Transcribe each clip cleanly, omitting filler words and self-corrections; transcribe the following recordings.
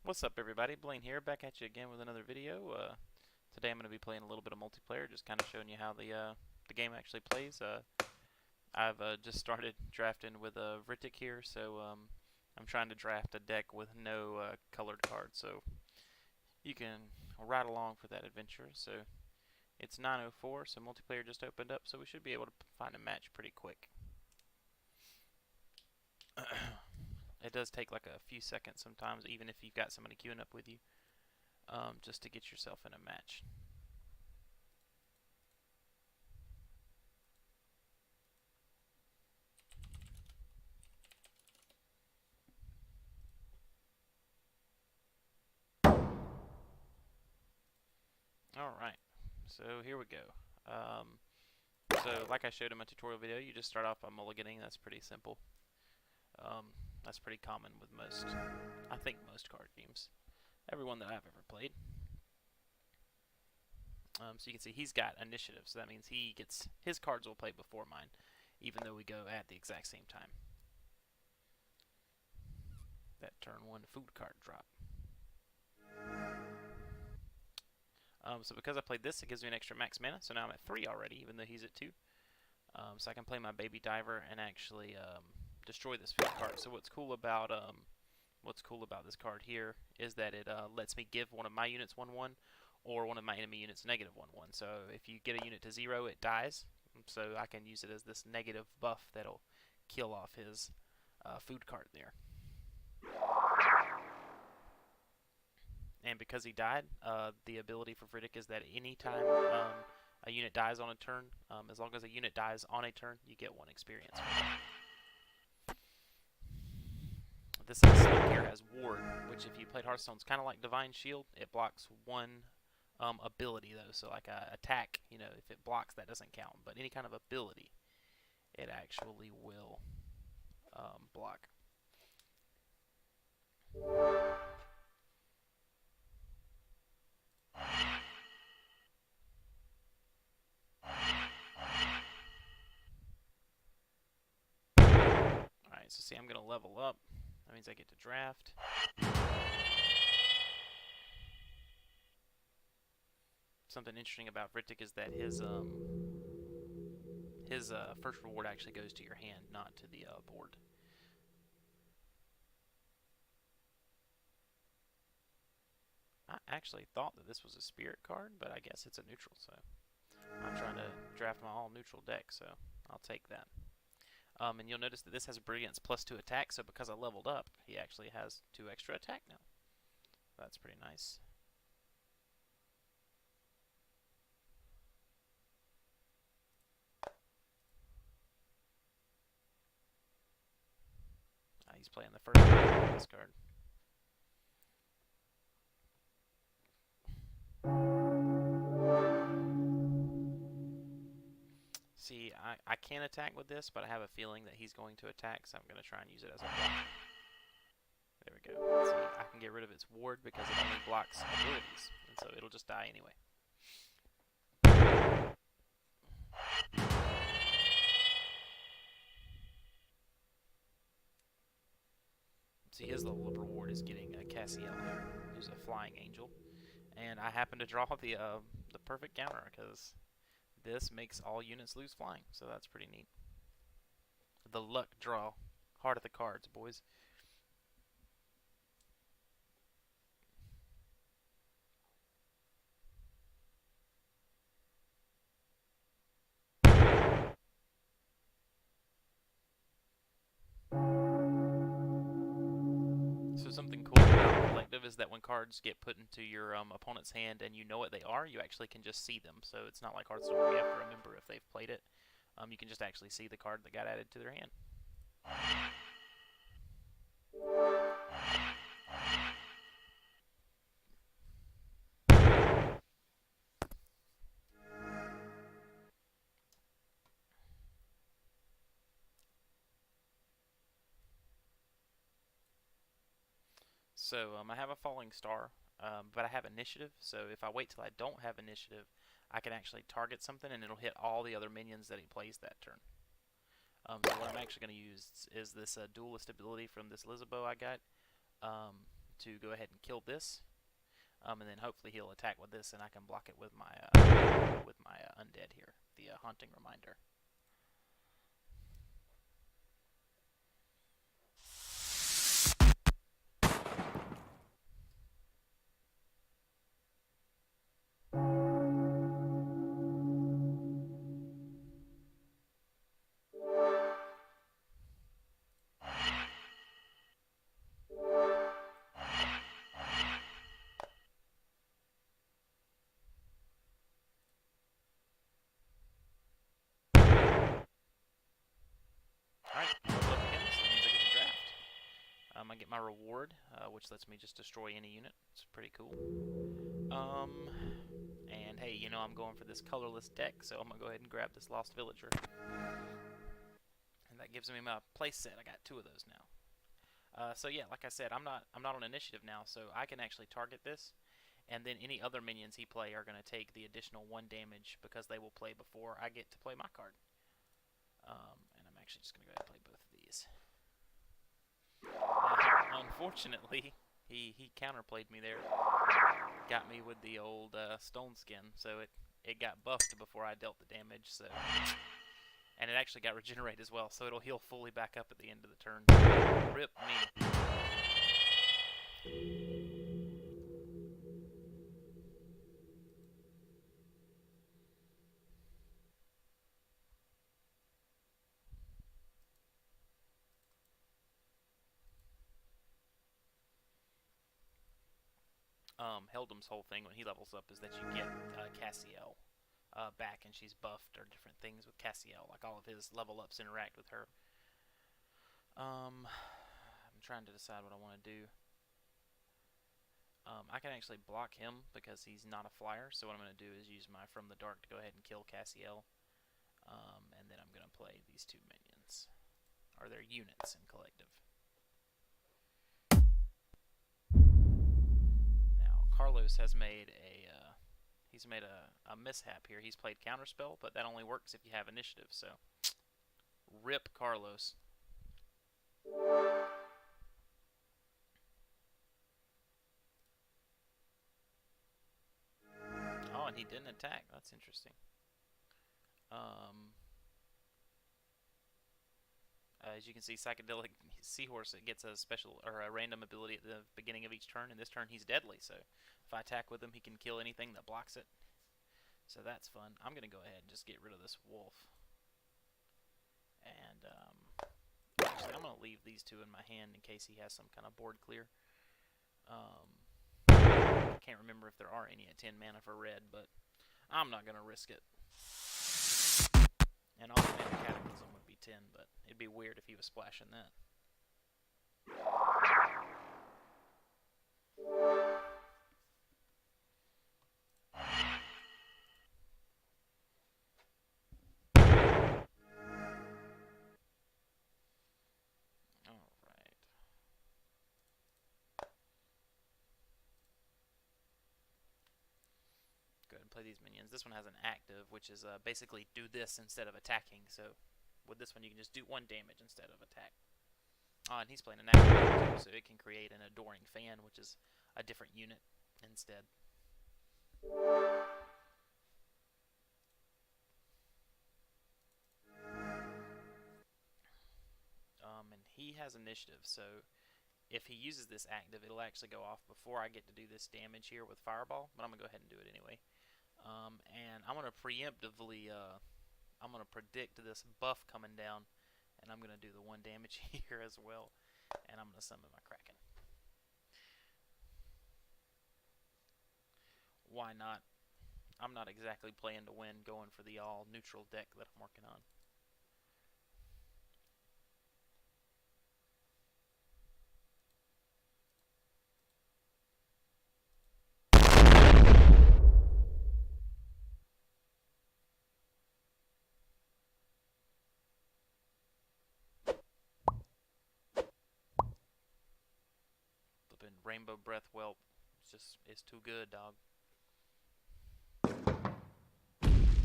What's up, everybody? Blaine here, back at you again with another video. Today I'm going to be playing a little bit of multiplayer, just kind of showing you how the game actually plays. I've just started drafting with Vritik here, so I'm trying to draft a deck with no colored cards, so you can ride along for that adventure. So it's 9:04, so multiplayer just opened up, so we should be able to find a match pretty quick. It does take like a few seconds sometimes, even if you've got somebody queuing up with you, just to get yourself in a match. Alright, so here we go. So like I showed in my tutorial video, you just start off by mulliganing. That's pretty simple. That's pretty common with I think most card games. Everyone that I've ever played. So you can see he's got initiative, so that means his cards will play before mine, even though we go at the exact same time. That turn 1 food card drop. So because I played this, it gives me an extra max mana, so now I'm at 3 already, even though he's at 2. So I can play my baby diver and actually destroy this food card. So what's cool about this card here is that it lets me give one of my units 1/1 or one of my enemy units -1/1. So if you get a unit to 0, it dies. So I can use it as this negative buff that'll kill off his food card there. And because he died, the ability for Vritik is that anytime a unit dies on a turn, as long as a unit dies on a turn, you get 1 experience. This slug here has Ward, which if you played Hearthstone, is kind of like Divine Shield. It blocks 1 ability though, so like a attack, if it blocks, that doesn't count. But any kind of ability, it actually will block. Alright, so see, I'm going to level up. That means I get to draft. Something interesting about Vritik is that his first reward actually goes to your hand, not to the board. I actually thought that this was a spirit card, but I guess it's a neutral, so I'm trying to draft my all-neutral deck, so I'll take that. And you'll notice that this has Brilliance +2 attack, so because I leveled up, he actually has 2 extra attack now. That's pretty nice. He's playing the first card of this card. See, I can attack with this, but I have a feeling that he's going to attack, so I'm going to try and use it as a block. There we go. See, I can get rid of its ward because it only blocks abilities, and so it'll just die anyway. See, his level of reward is getting a Cassiel here, who's a flying angel, and I happen to draw the perfect counter because this makes all units lose flying, so that's pretty neat. The luck draw, heart of the cards, boys. So something cool about Collective is that when cards get put into your opponent's hand and you know what they are, you actually can just see them. So it's not like Hearthstone where you have to remember if they've played it. You can just actually see the card that got added to their hand. So I have a falling star, but I have initiative. So if I wait till I don't have initiative, I can actually target something and it'll hit all the other minions that he plays that turn. So what I'm actually going to use is this duelist ability from this Lizabo I got. to go ahead and kill this. And then hopefully he'll attack with this, and I can block it with my undead here, the haunting reminder. Alright, level up again, so that means I get the draft. I get my reward, which lets me just destroy any unit. It's pretty cool. And hey, you know I'm going for this colorless deck, so I'm gonna go ahead and grab this Lost Villager. And that gives me my place set. I got 2 of those now. So yeah, like I said, I'm not on initiative now, so I can actually target this, and then any other minions he play are going to take the additional 1 damage because they will play before I get to play my card. And I'm actually just going to go ahead and play both of these. Unfortunately, he counterplayed me there. Got me with the old stone skin, so it got buffed before I dealt the damage. So, and it actually got regenerate as well, so it'll heal fully back up at the end of the turn. Rip me. Heldum's whole thing when he levels up is that you get Cassiel back, and she's buffed or different things with Cassiel. Like all of his level ups interact with her. I'm trying to decide what I want to do. I can actually block him because he's not a flyer, so what I'm going to do is use my From the Dark to go ahead and kill Cassiel. And then I'm going to play these 2 minions, or their units in collective. Now, Carlos has made a mishap here. He's played Counterspell, but that only works if you have initiative, so rip Carlos. Oh, and he didn't attack. That's interesting. As you can see, Psychedelic Seahorse, it gets a special or a random ability at the beginning of each turn, and this turn he's deadly, so if I attack with him, he can kill anything that blocks it. So that's fun. I'm going to go ahead and just get rid of this wolf. And actually, I'm going to leave these 2 in my hand in case he has some kind of board clear. I can't remember if there are any at 10 mana for red, but I'm not going to risk it. And all mana Cataclysm would be 10, but it'd be weird if he was splashing that. Go ahead and play these minions. This one has an active, which is basically do this instead of attacking. So with this one, you can just do 1 damage instead of attack. And he's playing an active too, so it can create an Adoring Fan, which is a different unit instead. And he has initiative, so if he uses this active, it'll actually go off before I get to do this damage here with Fireball, but I'm going to go ahead and do it anyway. And I'm going to preemptively, I'm going to predict this buff coming down, and I'm going to do the 1 damage here as well, and I'm going to summon my Kraken. Why not? I'm not exactly playing to win, going for the all-neutral deck that I'm working on. Flipping Rainbow Breath Whelp. It's too good, dog.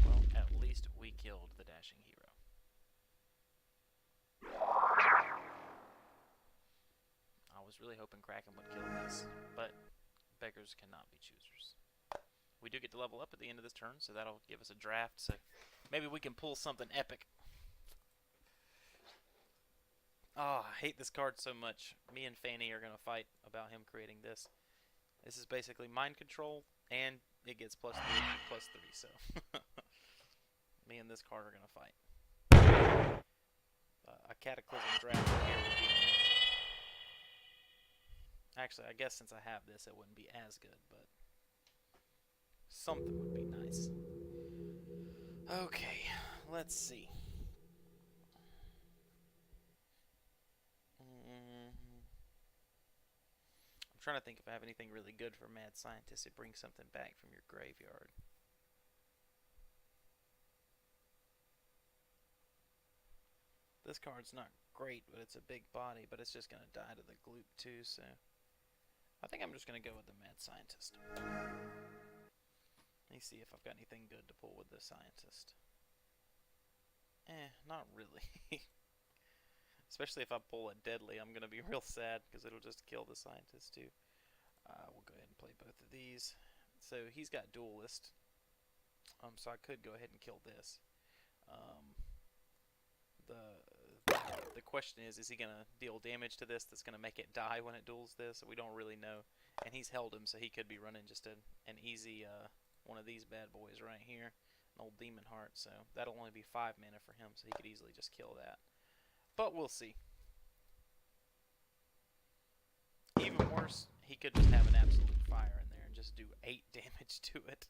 Well, at least we killed the dashing hero. I was was really hoping Kraken would kill this, but beggars cannot be choosers. We do get to level up at the end of this turn, so that'll give us a draft, so maybe we can pull something epic. Oh, I hate this card so much. Me and Fanny are going to fight about him creating this. This is basically mind control, and it gets +3, +3, so me and this card are going to fight. A Cataclysm draft here would be amazing. Actually, I guess since I have this, it wouldn't be as good, but something would be nice. Okay, let's see. I'm trying to think if I have anything really good for Mad Scientist. It brings something back from your graveyard. This card's not great, but it's a big body, but it's just going to die to the gloop too, so I think I'm just going to go with the Mad Scientist. Let me see if I've got anything good to pull with the Scientist. Not really. Especially if I pull a Deadly, I'm going to be real sad because it'll just kill the Scientist too. We'll go ahead and play both of these. So he's got Duelist. So I could go ahead and kill this. The question is he going to deal damage to this that's going to make it die when it duels this? We don't really know. And he's held him, so he could be running just an easy one of these bad boys right here. An old Demon Heart, so that'll only be 5 mana for him, so he could easily just kill that. But we'll see. Even worse, he could just have an absolute fire in there and just do 8 damage to it.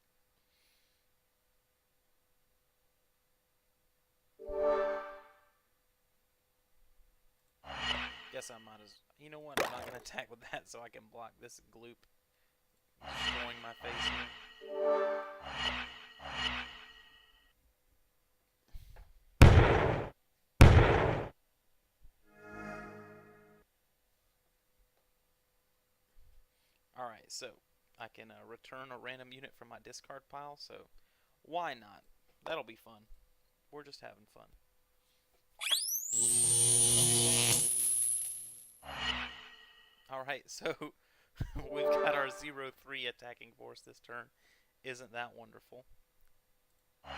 Guess I might as... You know what? I'm not going to attack with that so I can block this gloop destroying my face here. Alright, so I can return a random unit from my discard pile, so why not? That'll be fun. We're just having fun. Alright, so we've got our 0-3 attacking force this turn. Isn't that wonderful? I'm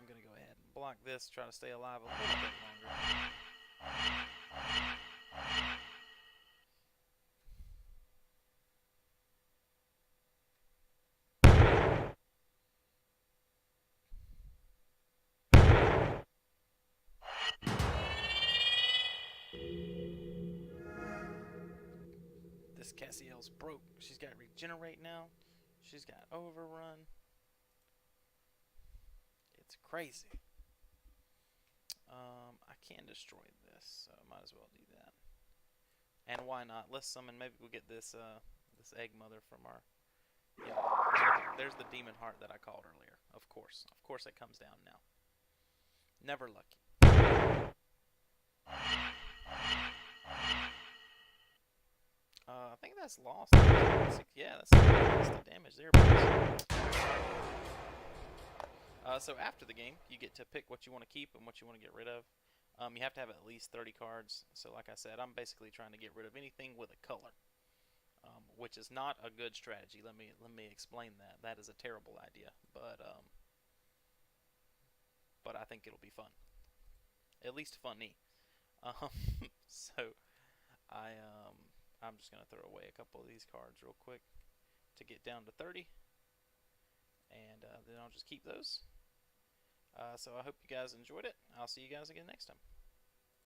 going to go ahead and block this, try to stay alive a little bit longer. This Cassiel's broke. She's got Regenerate now. She's got Overrun. It's crazy. I can destroy this, so I might as well do that. And why not? Let's summon. Maybe we'll get this this Egg Mother from our... Yeah, there's the Demon Heart that I called earlier. Of course it comes down now. Never lucky. I think that's lost. Yeah, that's the damage there. So after the game, you get to pick what you want to keep and what you want to get rid of. You have to have at least 30 cards. So like I said, I'm basically trying to get rid of anything with a color, which is not a good strategy. Let me explain that. That is a terrible idea, but I think it'll be fun. At least funny. So I'm just gonna throw away a couple of these cards real quick to get down to 30, and then I'll just keep those. So I hope you guys enjoyed it. I'll see you guys again next time.